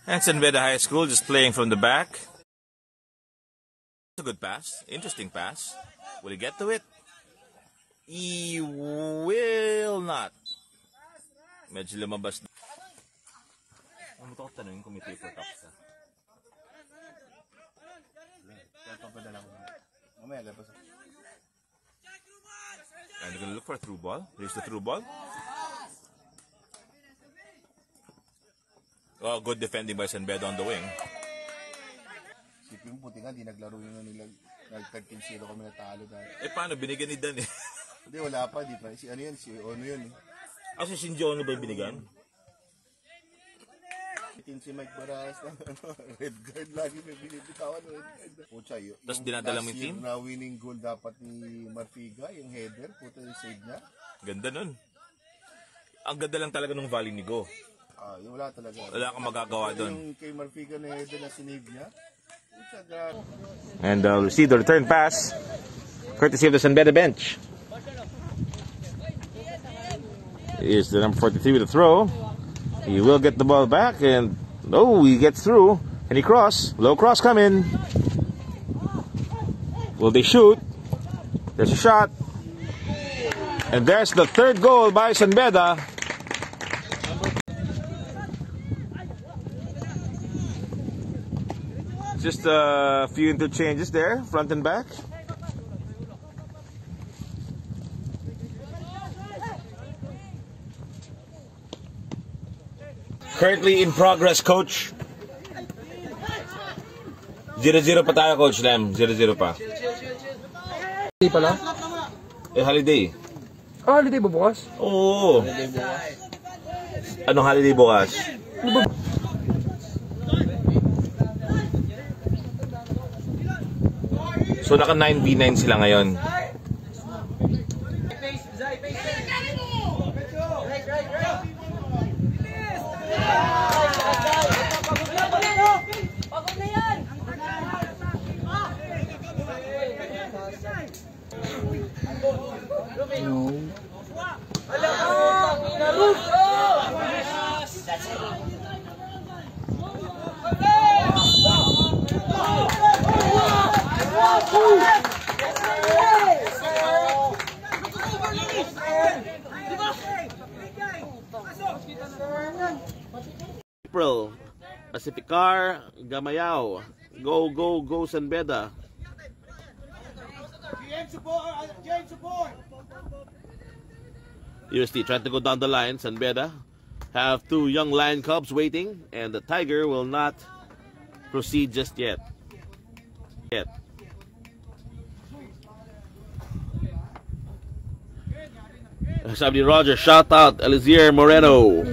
And San Beda High School just playing from the back. It's a good pass. Interesting pass. Will he get to it? He will not. Medyo lumabas. Ano ito ko tanongin kung may paper cups na? And they're going to look for a through ball. Here's the through ball. Oh, good defending by San Beda on the wing. Sipin mo, puti nga, di naglaro yun nila. Nag-13-0 kami natalo dahil. Paano? Binigyan ni Dan eh. Hindi, wala pa. Di pa. Si ano yan? Si Ono yun eh. Si Shinji Ono ba yung binigyan? Si Mike Baras na red card. Lagi may binibitawan red card. Pucha, tapos dinadala mo yung team? Na winning goal dapat ni Marfiga, yung header. Puta yung save niya. Ganda nun. Ang ganda lang talaga nung volley ni Go. Yung wala talaga. Wala kang magagawa doon. Yung kay Marfiga na header na sinave niya. And receive the return pass. Courtesy of the San Beda bench. Here's the number 43 with the throw. He will get the ball back and he gets through. And he cross. Low cross coming. Will they shoot? There's a shot. And there's the third goal by San Beda. Just a few interchanges there, front and back. Currently in progress, Coach. 0-0 pa tayo, Coach Lem. 0-0 pa. Holiday pala? Holiday. Holiday ba bukas? Oo. Anong holiday bukas? So naka 9v9 sila ngayon. April, Pacificar, Gamayao. Go, go, go, San Beda. UST trying to go down the line. San Beda have two young lion cubs waiting, and the Tiger will not proceed just yet. Sabi ni Roger, shout out Eliezer Moreno.